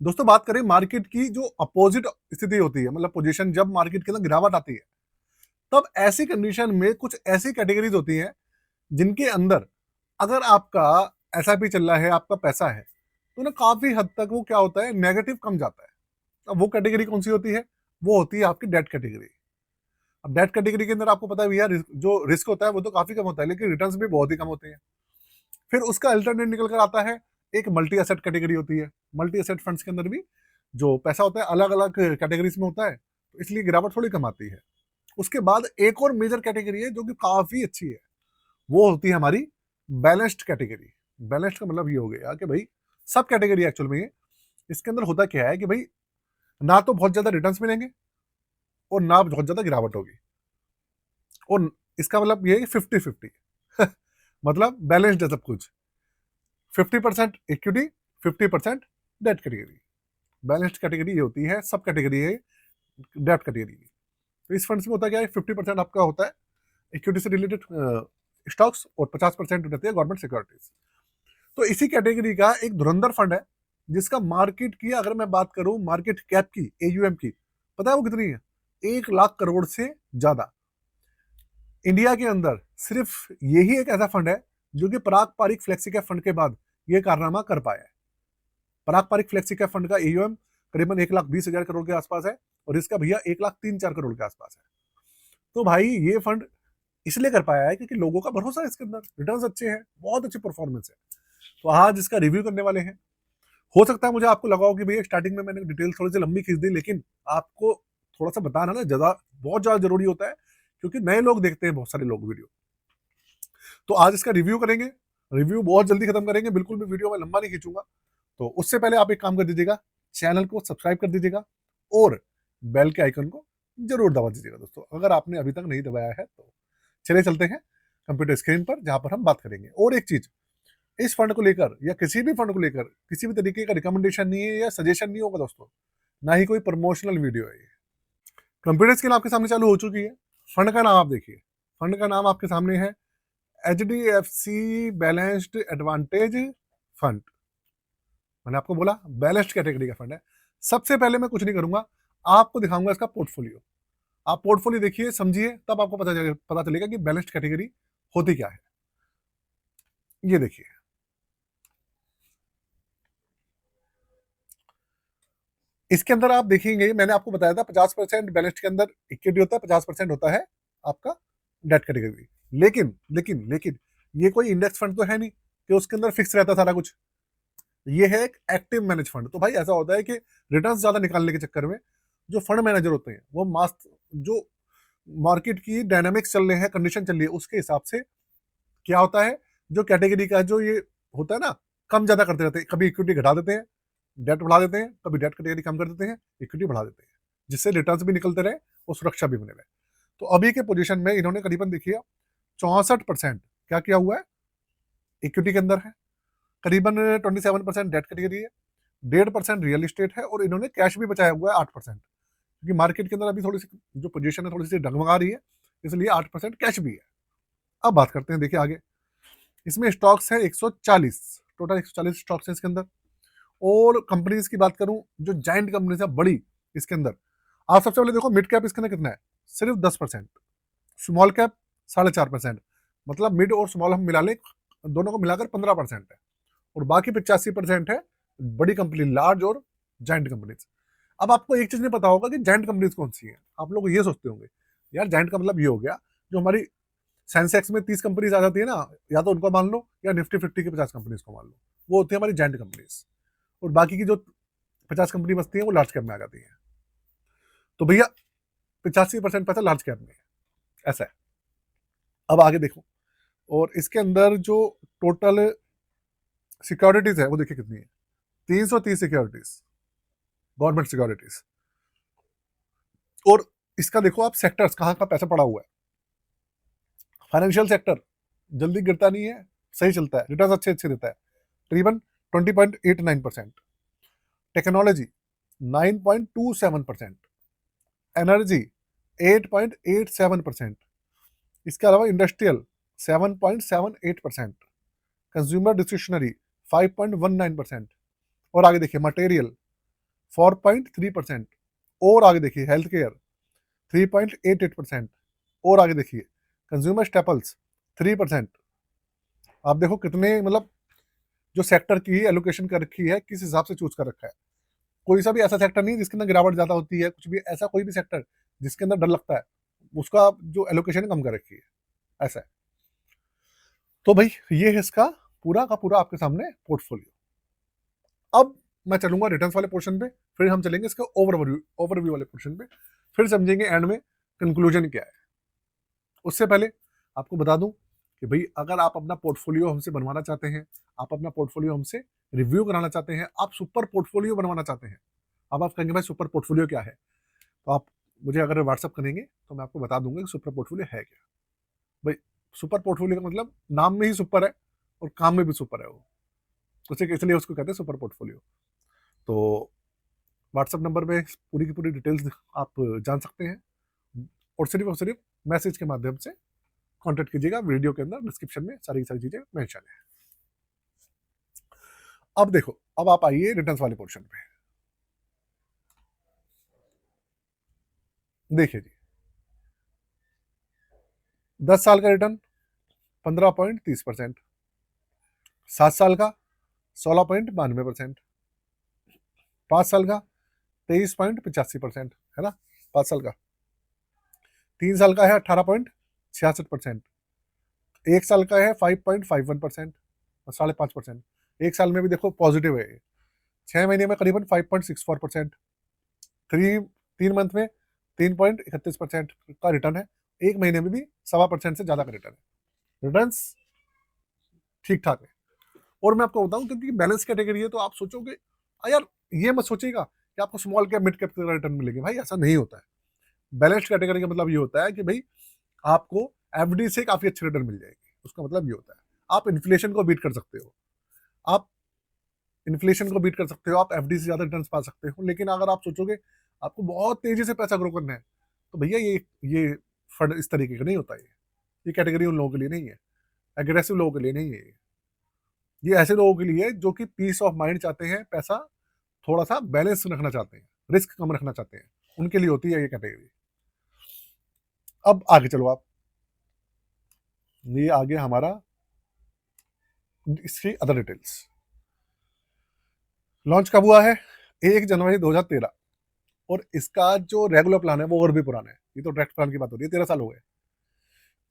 दोस्तों बात करें मार्केट की, जो अपोजिट स्थिति होती है, मतलब पोजीशन जब मार्केट के अंदर गिरावट आती है, तब ऐसी कंडीशन में कुछ ऐसी कैटेगरीज होती हैं जिनके अंदर अगर आपका एसआईपी चल रहा है, आपका पैसा है, तो ना काफी हद तक वो क्या होता है, नेगेटिव कम जाता है। अब वो कैटेगरी कौन सी होती है? वो होती है आपकी डेट कैटेगरी। अब डेट कैटेगरी के अंदर आपको पता है भैया, जो रिस्क होता है वो तो काफी कम होता है, लेकिन रिटर्न्स भी बहुत ही कम होते हैं। फिर उसका अल्टरनेट निकल कर आता है, एक मल्टी एसेट कैटेगरी होती है। मल्टी एसेट फंड्स के अंदर भी जो पैसा होता है अलग अलग कैटेगरीज में होता है, तो इसलिए गिरावट थोड़ी कम आती है। उसके बाद एक और मेजर कैटेगरी है जो कि काफी अच्छी है, वो होती है हमारी बैलेंस्ड कैटेगरी। बैलेंस्ड का मतलब ये हो गया कि भाई सब कैटेगरी एक्चुअल में इसके अंदर होता क्या है कि भाई ना तो बहुत ज्यादा रिटर्न्स मिलेंगे और ना बहुत ज्यादा गिरावट होगी, और इसका मतलब ये है 50-50 मतलब बैलेंस्ड है सब कुछ। 50% equity, 50% debt category. Balanced category ये होती है, सब कैटेगरी है डेट कैटेगरी की। तो इस फंड्स में होता क्या है, 50% आपका होता है इक्विटी से रिलेटेड स्टॉक्स और 50% रहती है गवर्नमेंट सिक्योरिटीज। तो इसी कैटेगरी का एक धुरंधर फंड है जिसका मार्केट की अगर मैं बात करूं, मार्केट कैप की, एयूएम की, पता है वो कितनी है? 1 लाख करोड़ से ज्यादा। इंडिया के अंदर सिर्फ यही एक ऐसा फंड है जो कि पराग पारिक फ्लेक्सी कैप फंड के बाद ये कारनामा कर पाया है। पराग पारिक फ्लेक्सी कैप फंड का एयूएम करीबन 1,20,000 करोड़ के आसपास है, और इसका भैया 1,03,4 करोड़ के आसपास है। तो भाई ये फंड इसलिए कर पाया है क्योंकि लोगों का भरोसा है इसके अंदर, रिटर्न्स अच्छे हैं, बहुत अच्छी परफॉर्मेंस है। तो आज इसका रिव्यू करने वाले हैं। हो सकता है मुझे आपको लगा हो कि भैया स्टार्टिंग में मैंने डिटेल थोड़ी सी लंबी खींच दी, लेकिन आपको थोड़ा सा बताना ना ज्यादा, बहुत ज्यादा जरूरी होता है, क्योंकि नए लोग देखते हैं, बहुत सारे लोग वीडियो। तो आज इसका रिव्यू करेंगे, रिव्यू बहुत जल्दी खत्म करेंगे, बिल्कुल भी वीडियो में लंबा नहीं खींचूंगा। तो उससे पहले आप एक काम कर दीजिएगा, चैनल को सब्सक्राइब कर दीजिएगा और बेल के आइकन को जरूर दबा दीजिएगा दोस्तों, अगर आपने अभी तक नहीं दबाया है तो। चलिए चलते हैं कंप्यूटर स्क्रीन पर, जहां पर हम बात करेंगे। और एक चीज, इस फंड को लेकर या किसी भी फंड को लेकर किसी भी तरीके का रिकमेंडेशन नहीं है या सजेशन नहीं होगा दोस्तों, ना ही कोई प्रमोशनल वीडियो है ये। कंप्यूटर स्क्रीन आपके सामने चालू हो चुकी है। फंड का नाम आप देखिए, फंड का नाम आपके सामने है HDFC बैलेंस्ड एडवांटेज फंड। मैंने आपको बोला बैलेंस्ड कैटेगरी का फंड है। सबसे पहले मैं कुछ नहीं करूंगा, आपको दिखाऊंगा इसका पोर्टफोलियो। आप पोर्टफोलियो देखिए, समझिए, तब आपको पता चलेगा कि बैलेंस्ड कैटेगरी होती क्या है। ये देखिए, इसके अंदर आप देखेंगे, मैंने आपको बताया था 50% बैलेंस्ड के अंदर इक्विटी होता है, 50% होता है आपका डेट कैटेगरी। लेकिन लेकिन लेकिन ये कोई इंडेक्स फंड तो है नहीं कि उसके अंदर फिक्स रहता सारा कुछ। ये है एक एक्टिव मैनेज फंड। तो भाई ऐसा होता है कि रिटर्न ज्यादा निकालने के चक्कर में जो फंड मैनेजर होते हैं वो मास्ट, जो मार्केट की डायनामिक्स चल रहे हैं, कंडीशन चल रही है, उसके हिसाब से क्या होता है, जो कैटेगरी का जो ये होता है ना, कम ज्यादा करते रहते हैं। कभी इक्विटी घटा देते हैं, डेट बढ़ा देते हैं, कभी डेट कैटेगरी कम कर देते हैं, इक्विटी बढ़ा देते हैं, जिससे रिटर्न्स भी निकलते रहे और सुरक्षा भी बने रहे। तो अभी के पोजीशन में इन्होंने करीबन देखिए 64% क्या किया हुआ है, इक्विटी के अंदर है, करीबन 27% डेट कैटेगरी है, 1.5% रियल इस्टेट है, और इन्होंने कैश भी बचाया हुआ है 8%, क्योंकि मार्केट के अंदर अभी थोड़ी सी जो पोजीशन है थोड़ी सी डगमगा रही है, इसलिए 8% कैश भी है। अब बात करते हैं, देखिए आगे, इसमें स्टॉक्स है 140, टोटल 140 स्टॉक्स है इसके अंदर। और कंपनीज की बात करूं, जो जाइंट कंपनीज है बड़ी इसके अंदर, आप सबसे पहले देखो मिड कैप इसके अंदर कितना है, सिर्फ 10%, स्मॉल कैप 4.5%, मतलब मिड और स्मॉल हम मिला लें, दोनों को मिलाकर 15% है, और बाकी 85% है बड़ी कंपनी, लार्ज और जाइंट कंपनीज। अब आपको एक चीज नहीं पता होगा कि जाइंट कंपनीज कौन सी है। आप लोग ये सोचते होंगे यार जाइंट का मतलब ये हो गया जो हमारी सेंसेक्स में 30 कंपनीज आ जाती है ना, या तो उनको मान लो या निफ्टी 50 की 50 कंपनीज को मान लो, वो होती है हमारी जाइंट कंपनीज, और बाकी की जो 50 कंपनी बचती है वो लार्ज कैप में आ जाती है। तो भैया 85% पैसा लार्ज कैप में है, ऐसा है। अब आगे देखो, और इसके अंदर जो टोटल सिक्योरिटीज है वो देखिए कितनी है, 330 सिक्योरिटीज, गवर्नमेंट सिक्योरिटीज। और इसका देखो आप सेक्टर्स, कहाँ का पैसा पड़ा हुआ है। फाइनेंशियल सेक्टर जल्दी गिरता नहीं है, सही चलता है, रिटर्न अच्छे अच्छे देता है, करीबन 20.89%, टेक्नोलॉजी 9.27%, एनर्जी 8.87%, इसके अलावा इंडस्ट्रियल 7.78%, कंज्यूमर डिस्क्रिशनरी 5.19%, और आगे देखिए मटेरियल 4.3%। और आगे देखिए हेल्थ केयर 3.88%। और आगे देखिए कंज्यूमर स्टेपल्स 3%। आप देखो कितने मतलब जो सेक्टर की एलोकेशन कर रखी है, किस हिसाब से चूज कर रखा है। कोई सा भी ऐसा सेक्टर नहीं जिसके अंदर गिरावट ज्यादा होती है, कुछ भी ऐसा कोई भी सेक्टर जिसके अंदर डर लगता है, उसका जो एलोकेशन कम कर रखी है, ऐसा है। तो भाई ये है इसका पूरा का पूरा आपके सामने पोर्टफोलियो। अब मैं चलूंगा रिटर्न्स वाले पोर्शन पे, फिर हम चलेंगे इसके ओवरव्यू वाले पोर्शन पे, फिर समझेंगे एंड में कंक्लूजन क्या है। उससे पहले आपको बता दूं कि भाई अगर आप अपना पोर्टफोलियो हमसे बनवाना चाहते हैं, आप अपना पोर्टफोलियो हमसे रिव्यू कराना चाहते हैं, आप सुपर पोर्टफोलियो बनवाना चाहते हैं, अब आप कहेंगे भाई सुपर पोर्टफोलियो क्या है, तो आप मुझे अगर व्हाट्सअप करेंगे तो मैं आपको बता दूंगा कि सुपर पोर्टफोलियो है क्या। भाई सुपर पोर्टफोलियो का मतलब नाम में ही सुपर है और काम में भी सुपर है वो, उसे इसलिए उसको कहते हैं सुपर पोर्टफोलियो। तो व्हाट्सअप नंबर पे पूरी की पूरी डिटेल्स आप जान सकते हैं, और सिर्फ मैसेज के माध्यम से कांटेक्ट कीजिएगा। वीडियो के अंदर डिस्क्रिप्शन में सारी चीजें मेंशन है। अब देखो, अब आप आइए रिटर्न्स वाले पोर्शन पे। देखिए जी, 10 साल का रिटर्न 15.30%, 7 साल का 16.92%, 5 साल का 23.85% है ना, 5 साल का। 3 साल का है 18.66%, 1 साल का है 5.51% और 5.5%। 1 साल में भी देखो पॉजिटिव है, 6 महीने में करीबन 5.64%, 3 मंथ में 3.31% का रिटर्न है, 1 महीने में भी 1.25% से ज्यादा का रिटर्न है। रिटर्न ठीक ठाक है। और मैं आपको बताऊं क्योंकि बैलेंस कैटेगरी है, तो आप सोचोगे यार ये मत सोचिएगा कि आपको स्मॉल कैप मिड कैप का रिटर्न मिलेंगे, भाई ऐसा नहीं होता है। बैलेंस कैटेगरी का मतलब ये होता है कि भाई आपको एफडी से काफी अच्छी रिटर्न मिल जाएगी, उसका मतलब ये होता है आप इन्फ्लेशन को बीट कर सकते हो, आप इन्फ्लेशन को बीट कर सकते हो, आप एफडी से ज्यादा रिटर्न पा सकते हो। लेकिन अगर आप सोचोगे आपको बहुत तेजी से पैसा ग्रो करना है, तो भैया ये फंड इस तरीके का नहीं होता है। ये कैटेगरी उन लोगों के लिए नहीं है, एग्रेसिव लोगों के लिए नहीं है। ये ऐसे लोगों के लिए जो कि पीस ऑफ माइंड चाहते हैं, पैसा थोड़ा सा बैलेंस रखना चाहते हैं, रिस्क कम रखना चाहते हैं, उनके लिए होती है ये कैटेगरी। अब आगे चलो आप, ये आगे हमारा इसकी अदर डिटेल्स। लॉन्च कब हुआ है? 1 जनवरी 2013। और इसका जो रेगुलर प्लान है वो और भी पुराना है, ये तो डायरेक्ट प्लान की बात हो रही है, 13 साल हो गए।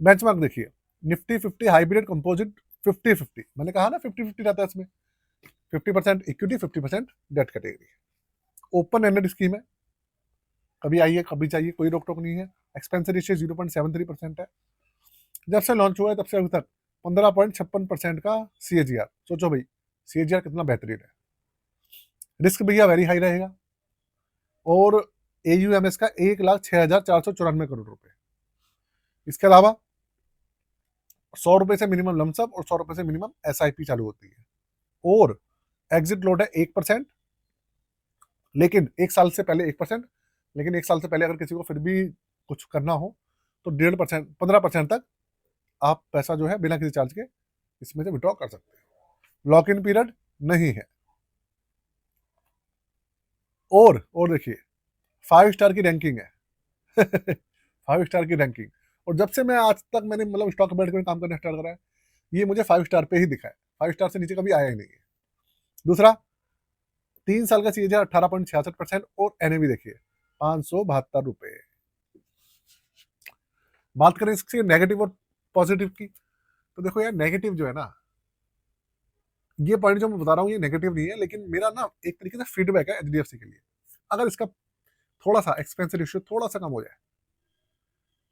बेंचमार्क देखिए, निफ्टी 50 हाइब्रिड कंपोजिट 50-50, मैंने कहा ना 50-50 रहता है इसमें, 50% equity 50% debt category. Open ended scheme है, कभी आइए कभी चाहिए, कोई रोक टोक नहीं है। एक्सपेंस रेशियो 0.73% है। जब से लॉन्च हुआ है तब से अभी तक 15.56% का CAGR। सोचो भाई CAGR कितना बेहतरीन है। रिस्क भैया वेरी हाई रहेगा, और AUM का 1,06,494 करोड़ रुपए। इसके अलावा 100 रुपए से मिनिमम लमसम और 100 रुपए से मिनिमम SIP चालू होती है, और एग्जिट लोड है 1%, लेकिन 1 साल से पहले 1%, लेकिन 1 साल से पहले अगर किसी को फिर भी कुछ करना हो तो 1.5%, 15% तक आप पैसा जो है बिना किसी चार्ज के इसमें से विड्रॉ कर सकते हैं। लॉक इन पीरियड नहीं है। और देखिए 5 स्टार की रैंकिंग है 5 स्टार की रैंकिंग। और जब से मैं आज तक मैंने मतलब स्टॉक मार्केट में काम करना स्टार्ट करा है, ये मुझे 5 स्टार पे ही दिखा है, 5 स्टार से नीचे कभी आया ही नहीं है। दूसरा, 3 साल का CAGR 18.66%, और NAV देखिए 572 रुपए। बात करें इसके नेगेटिव और पॉजिटिव की, तो देखो यार नेगेटिव जो है ना, ये पॉइंट जो मैं बता रहा हूँ ये नेगेटिव नहीं है, लेकिन मेरा ना एक तरीके से फीडबैक है HDFC के लिए। अगर इसका थोड़ा सा एक्सपेंस रेशियो थोड़ा सा कम हो जाए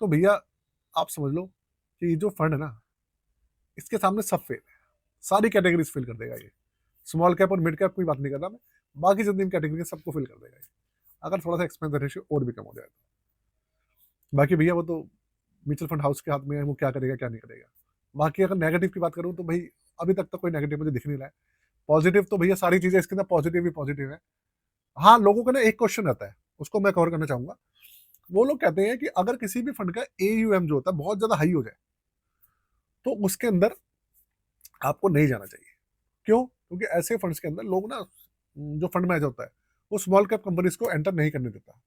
तो भैया आप समझ लो कि ये जो फंड है ना, इसके सामने सब फेल है, सारी कैटेगरीज फेल कर देगा ये। स्मॉल कैप और मिड कैप कोई बात नहीं कर रहा मैं, बाकी जितनी कैटेगरी सबको फेल कर देगा ये, अगर थोड़ा सा एक्सपेंस रेशियो और भी कम हो जाए तो। बाकी भैया वो तो म्यूचुअल फंड हाउस के हाथ में है, वो क्या करेगा क्या नहीं करेगा। बाकी अगर नेगेटिव की बात करूँ तो भाई अभी तक तो कोई नेगेटिव मुझे दिख नहीं रहा है। पॉजिटिव तो भैया सारी चीजें इसके अंदर पॉजिटिव ही पॉजिटिव है। हाँ, लोगों का ना एक क्वेश्चन रहता है, उसको मैं कवर करना चाहूंगा। वो लोग कहते हैं कि अगर किसी भी फंड का AUM जो होता है बहुत ज्यादा हाई हो जाए तो उसके अंदर आपको नहीं जाना चाहिए। क्यों? क्योंकि ऐसे फंड्स के अंदर लोग ना, जो फंड मैनेजर होता है वो स्मॉल कैप कंपनीज को एंटर नहीं करने देता,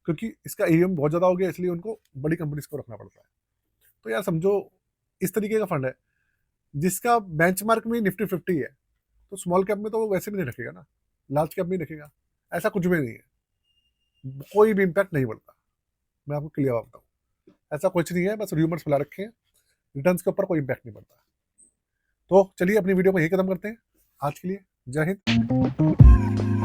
क्योंकि इसका AUM बहुत ज़्यादा हो गया, इसलिए उनको बड़ी कंपनीज को रखना पड़ता है। तो यार समझो इस तरीके का फंड है जिसका बेंचमार्क में निफ्टी 50 है, तो स्मॉल कैप में तो वो वैसे भी नहीं रखेगा ना, लार्ज कैप में ही रखेगा। ऐसा कुछ भी नहीं है, कोई भी इम्पैक्ट नहीं पड़ता। मैं आपको क्लियर बताऊँ, ऐसा कुछ नहीं है, बस र्यूमर्स फैला रखे हैं, रिटर्न्स के ऊपर कोई इम्पैक्ट नहीं पड़ता। तो चलिए अपनी वीडियो को यही खत्म करते हैं आज के लिए। जय हिंद।